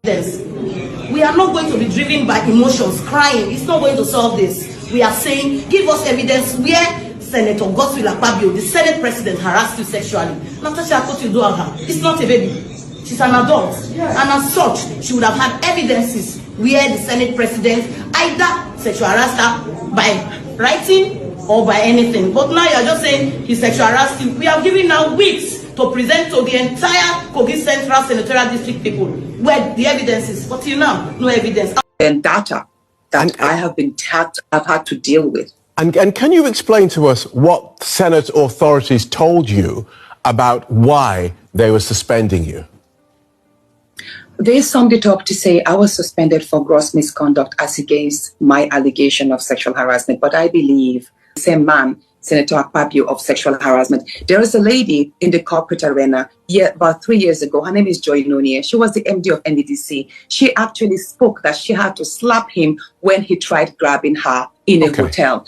We are not going to be driven by emotions, crying. It's not going to solve this. We are saying, give us evidence where Senator Akpabio, the Senate President, harassed you sexually. Natasha, what you do on her? It's not a baby. She's an adult. And as such, she would have had evidences where the Senate President either sexual harassed her by writing or by anything. But now you're just saying he sexual harassed you. We are giving now weeks to present to the entire Kogi Central Senatorial District people where the evidence is. But till now, no evidence. And data that I have been tapped, I've had to deal with. And can you explain to us what Senate authorities told you about why they were suspending you? They summed it up to say I was suspended for gross misconduct as against my allegation of sexual harassment. But I believe the same man, Senator Akpabio, of sexual harassment. There is a lady in the corporate arena about 3 years ago. Her name is Joy Nonie. She was the MD of NDDC. She actually spoke that she had to slap him when he tried grabbing her in a hotel.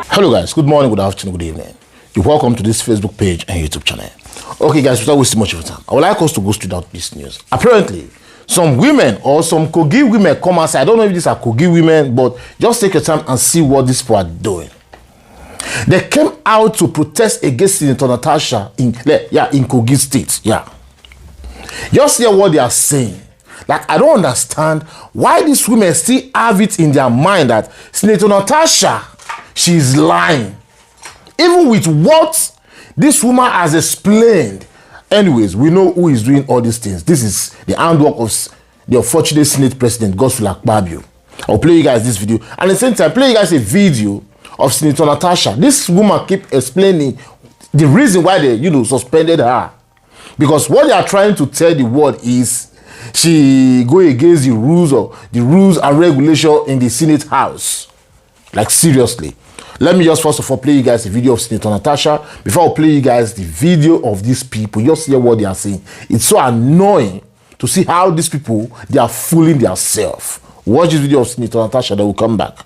Hello guys, good morning, good afternoon, good evening. You're welcome to this Facebook page and YouTube channel. Okay guys, without wasting much of your time, I would like us to go straight out this news. Apparently, some women or some Kogi women come outside. I don't know if these are Kogi women, but just take your time and see what these people are doing. They came out to protest against Senator Natasha in Kogi State. Just hear what they are saying. Like, I don't understand why these women still have it in their mind that Senator Natasha, she's lying. Even with what this woman has explained. Anyways, we know who is doing all these things. This is the handwork of the unfortunate Senate President, Akpabio. I'll play you guys this video. And at the same time, play you guys a video of Senator Natasha. This woman keep explaining the reason why they, suspended her. Because what they are trying to tell the world is she go against the rules and regulation in the Senate House. Like, seriously. Let me just first of all play you guys a video of Senator Natasha before I play you guys the video of these people. Just hear what they are saying. It's so annoying to see how these people, they are fooling themselves. Watch this video of Senator Natasha, then we'll come back.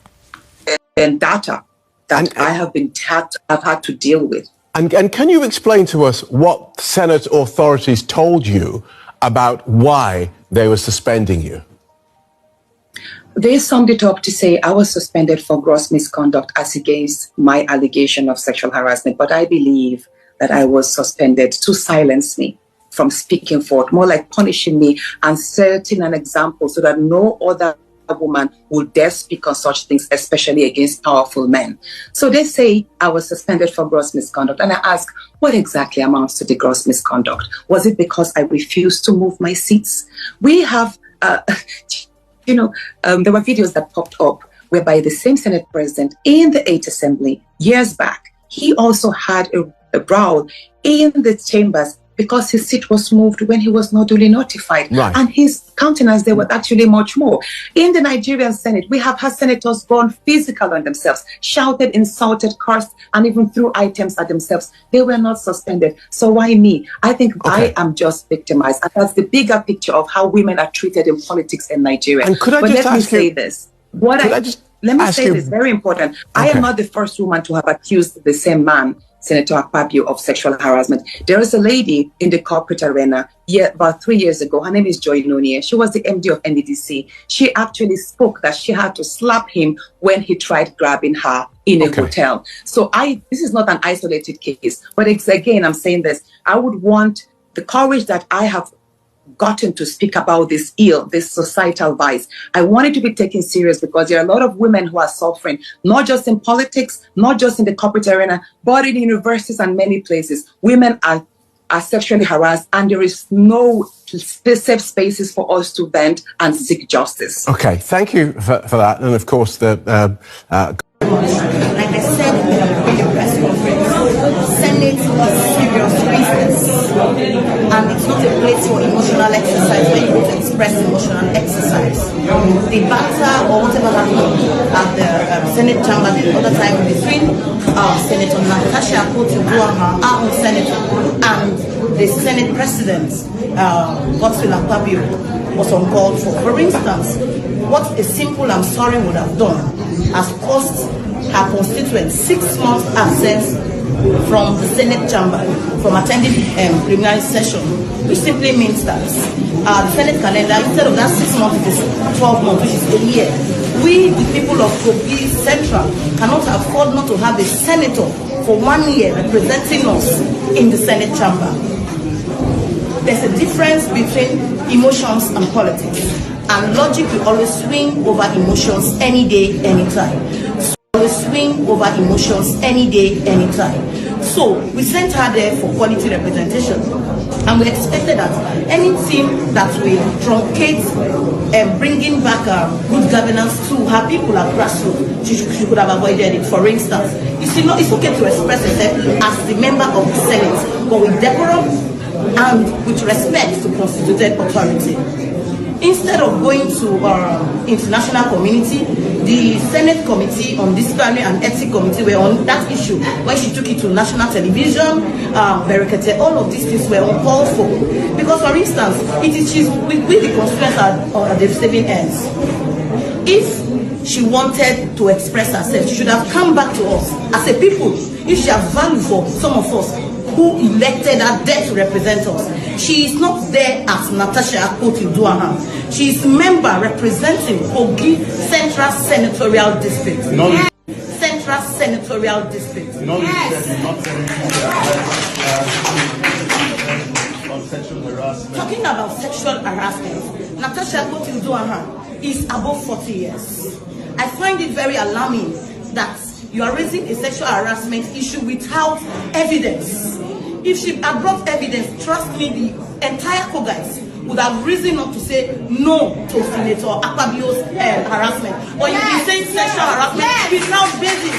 And data that I have been tapped, I've had to deal with. And can you explain to us what Senate authorities told you about why they were suspending you? They summed it up to say I was suspended for gross misconduct as against my allegation of sexual harassment. But I believe that I was suspended to silence me from speaking forth, more like punishing me and setting an example so that no other woman would dare speak on such things, especially against powerful men. So they say I was suspended for gross misconduct. And I ask, what exactly amounts to the gross misconduct? Was it because I refused to move my seats? We have... there were videos that popped up whereby the same Senate President in the 8th Assembly years back, he also had a brawl in the chambers because his seat was moved when he was not duly notified. Right. And his countenance, there was actually much more. In the Nigerian Senate, we have had senators gone physical on themselves, shouted, insulted, cursed, and even threw items at themselves. They were not suspended. So why me? I think I am just victimized. And that's the bigger picture of how women are treated in politics in Nigeria. And could I but just let me ask say you, this. Let me say this, very important. I am not the first woman to have accused the same man, Senator Akpabio, of sexual harassment. There is a lady in the corporate arena about 3 years ago. Her name is Joy Nonie. She was the MD of NDDC. She actually spoke that she had to slap him when he tried grabbing her in a hotel. So this is not an isolated case. But again, I'm saying this. I would want the courage that I have gotten to speak about this societal vice. I want it to be taken serious because there are a lot of women who are suffering, not just in politics, not just in the corporate arena, but in universities and many places. Women are sexually harassed and there is no safe spaces for us to vent and seek justice. Okay, thank you for that. And of course, like I said in the press conference, Senate is serious business. And it's not a place for emotional exercise where you go to express emotional exercise. The banter or whatever happened at the Senate chamber the other time between Senator Natasha our own senator, and the Senate President, Akpabio, was uncalled for. For instance, what a simple I'm sorry would have done has cost her constituents 6 months access from the Senate chamber, from attending preliminary session, which simply means that the Senate calendar, instead of that 6 months, it is 12 months, which is a year. We, the people of Kogi Central, cannot afford not to have a senator for 1 year representing us in the Senate chamber. There's a difference between emotions and politics, and logic will always swing over emotions any day, anytime. Swing over emotions any day, anytime. So we sent her there for quality representation, and we expected that anything that will truncate bringing back good governance to her people at grassroots, she could have avoided it. For instance, you see, it's okay to express herself as the member of the Senate, but with decorum and with respect to constituted authority. Instead of going to international community, the Senate Committee on Disciplinary and Ethics Committee were on that issue. When she took it to national television, all of these things were uncalled for. Because, for instance, we the constituents are the receiving ends. If she wanted to express herself, she should have come back to us as a people. If she has value for some of us who elected her there to represent us. She is not there as Natasha Akpabio. She is member representing Kogi Central Senatorial District. Central Senatorial District. Talking about sexual harassment, Natasha Akpabio is above 40 years. I find it very alarming that you are raising a sexual harassment issue without evidence. If she had brought evidence, trust me, the entire Kogi would have risen up to say no to Senator Akpabio's harassment. But you've been saying sexual harassment without basis.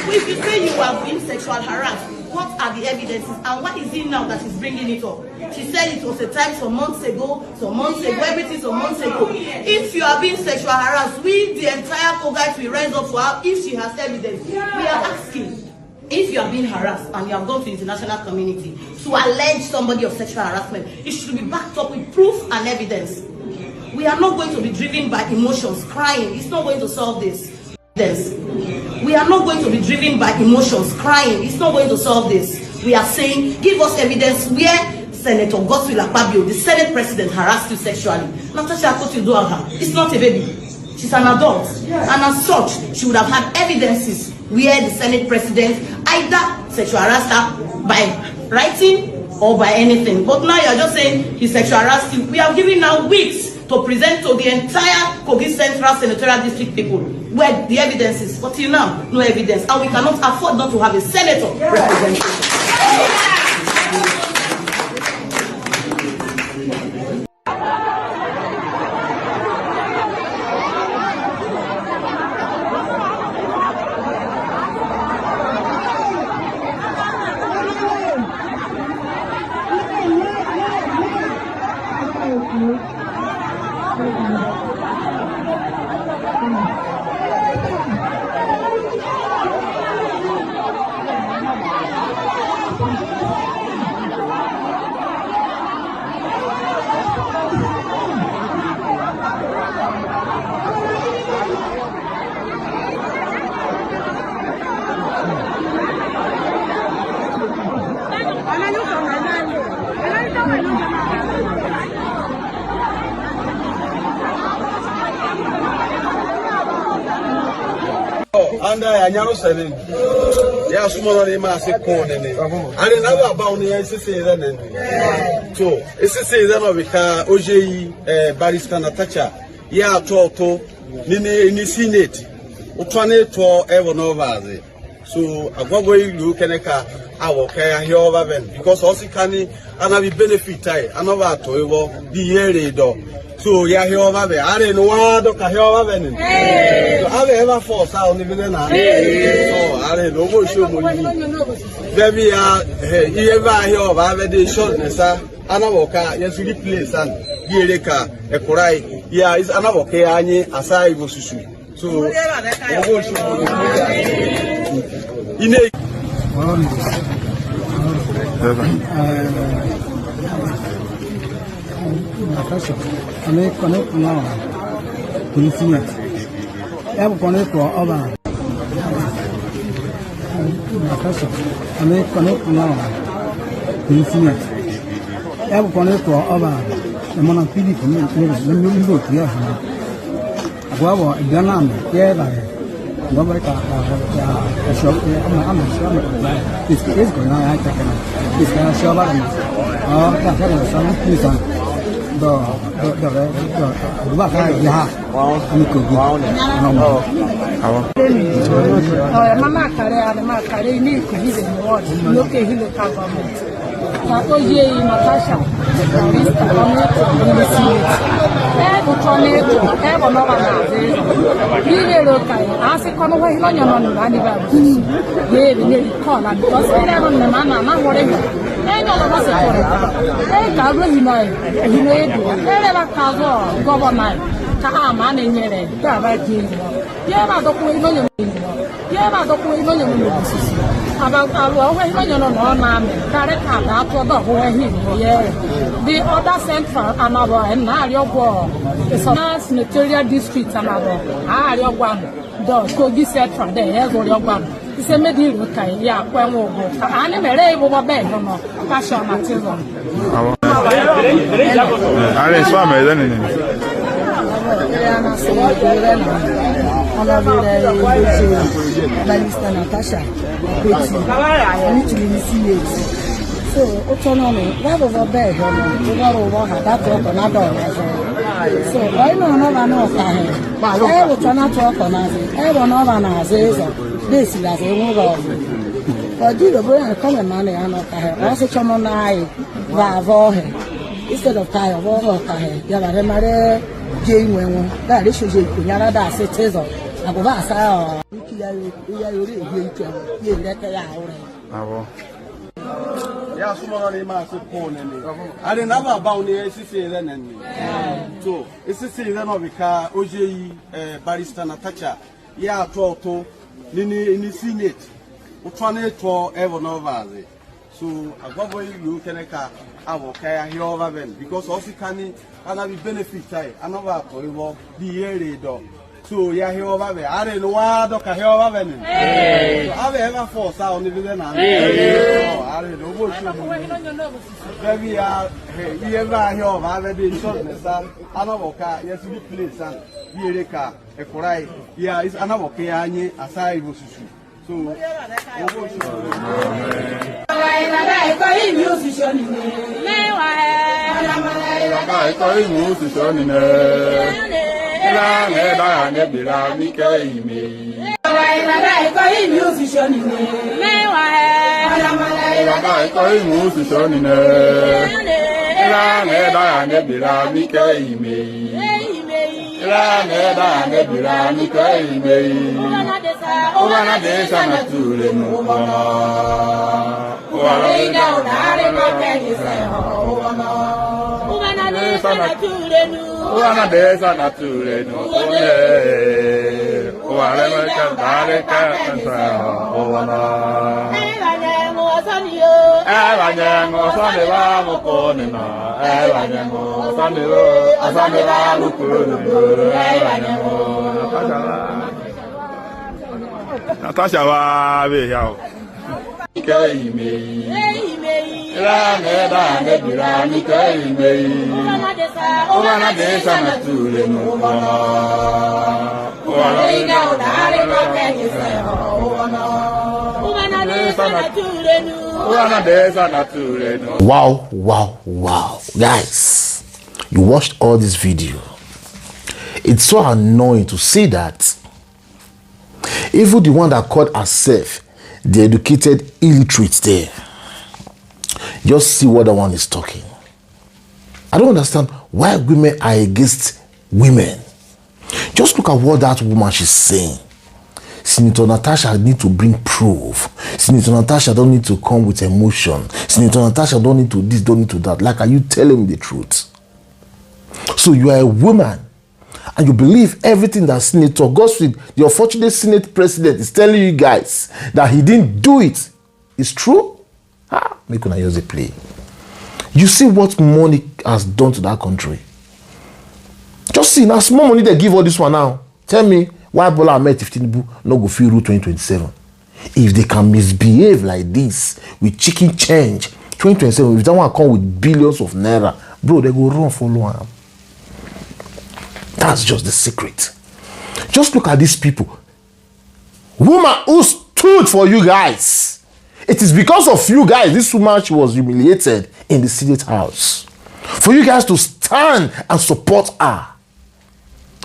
If you say you are being sexual harassed, what are the evidences and what is it now that is bringing it up? She said it was a time some months ago, everything some months ago. If you are being sexual harassed, we, the entire Kogi, will rise up for her if she has evidence. We are asking, if you are being harassed and you have gone to the international community to allege somebody of sexual harassment, it should be backed up with proof and evidence. We are not going to be driven by emotions, crying. It's not going to solve this. We are not going to be driven by emotions, crying. It's not going to solve this. We are saying, give us evidence where Senator Akpabio, the Senate President, harassed you sexually. Natasha Akpabio, it's not a baby. She's an adult. And as such, she would have had evidences where the Senate President either sexual harassed her by writing or by anything. But now you're just saying he sexual harassed you. We are giving now weeks to present to the entire Kogi Central Senatorial District people where the evidence is. But till now, no evidence. And we cannot afford not to have a senator representation. And I know seven. Yeah, smaller than my second. And another about the season. So it's a season of OJ Barista Natasha. Yeah, Toto, Nini Senate. Utwane to ever know. So I go where you can our care here over them because also can and have benefit. I know that to the year door. So yeah, here over there. I don't know what here over there. So I ever force out even now. So I don't know what show me. Baby, ever here over there. The shortness, I know what yes, we place and here car a korai. Yeah, it's another okay. I need a side was so Natasha, connect now. Constituents. Every connect for over. Natasha, I make connect now. Constituents. Every connect for over. The man of PD for me, let me go to your hand. Well, Ghana, yeah, nobody can shop. I'm not sure. This is going on. I take it. This can show up. Oh, that's some reason. The Mama Kare, need to give him what? Look at him, Natasha, the other central another and Narrator is a senatorial district another. The Kogi central there, one. It's a medieval kind, yeah, when we go. I'm a very over bed, no, passion material. Natasha, so autonomy, that was a bad over that another. So I know I will turn out to organize it. I don't know this is as a move. But do the brain common money and also come on I instead of tie of all Yamare Jane when that is Yarada citizen. I go back. Yeah, someone in my phone. I didn't have about the SCC then. So, it's the season of the car, OJ, Barrister Natasha, yeah, Toto, Nini in the Senate, Utane to Evonovazi. So, I go where you can car, I will carry here over them because also can and I will benefit. I know what to work the area. So yeah, here over there. I don't know what I here over there. Have you ever forced out on the video now? I don't know what you Baby, you ever hear of other days? I know car. Yes, we play son. Here, car. A cry. Yeah, it's another okay. Aside was so. Natasha wa be ya o. Kai me. La me da ne bira mi kai me. O na de sa na tule no. O na ina o da re ko ke ni se ho. O na de sa na tule no. O na de sa na tule no. Wow, wow, wow. Guys, you watched all this video. It's so annoying to see that even the one that called herself the educated illiterate there, just see what the one is talking. I don't understand why women are against women. Just look at what that woman she's saying. Senator Natasha need to bring proof. Senator Natasha don't need to come with emotion. Senator Natasha don't need to this, don't need to that. Like, are you telling me the truth? So you are a woman and you believe everything that Senator Godswill, the unfortunate Senate president, is telling you guys that he didn't do it is true? Make una use a play. You see what money has done to that country. Just see, now small money they give all this one now. Tell me why Bola Ahmed Tinubu no go fit rule 2027. If they can misbehave like this with chicken change, 2027, if that one come with billions of naira, bro, they go run follow him. That's just the secret. Just look at these people. Woman who stood for you guys. It is because of you guys this woman, she was humiliated in the Senate House. For you guys to stand and support her.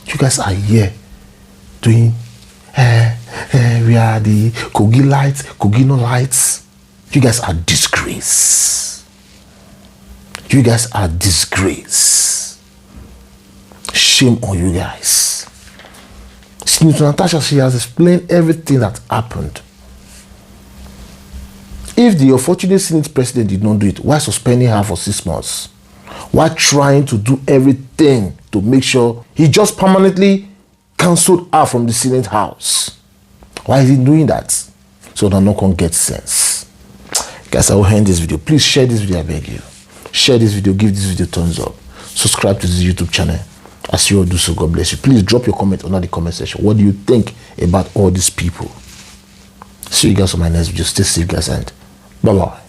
You guys are here doing we are the Kogi lights, Kogi no lights. You guys are disgrace. You guys are disgrace. Shame on you guys. Senator Natasha, she has explained everything that happened. If the unfortunate Senate president did not do it, why suspending her for 6 months? Why trying to do everything to make sure he just permanently cancelled her from the Senate House? Why is he doing that? So that no one gets sense. Guys, I will end this video. Please share this video, I beg you. Share this video, give this video a thumbs up. Subscribe to this YouTube channel. As you all do so, God bless you. Please drop your comment under the comment section. What do you think about all these people? See you guys on my next video. Stay safe, guys, and bye-bye.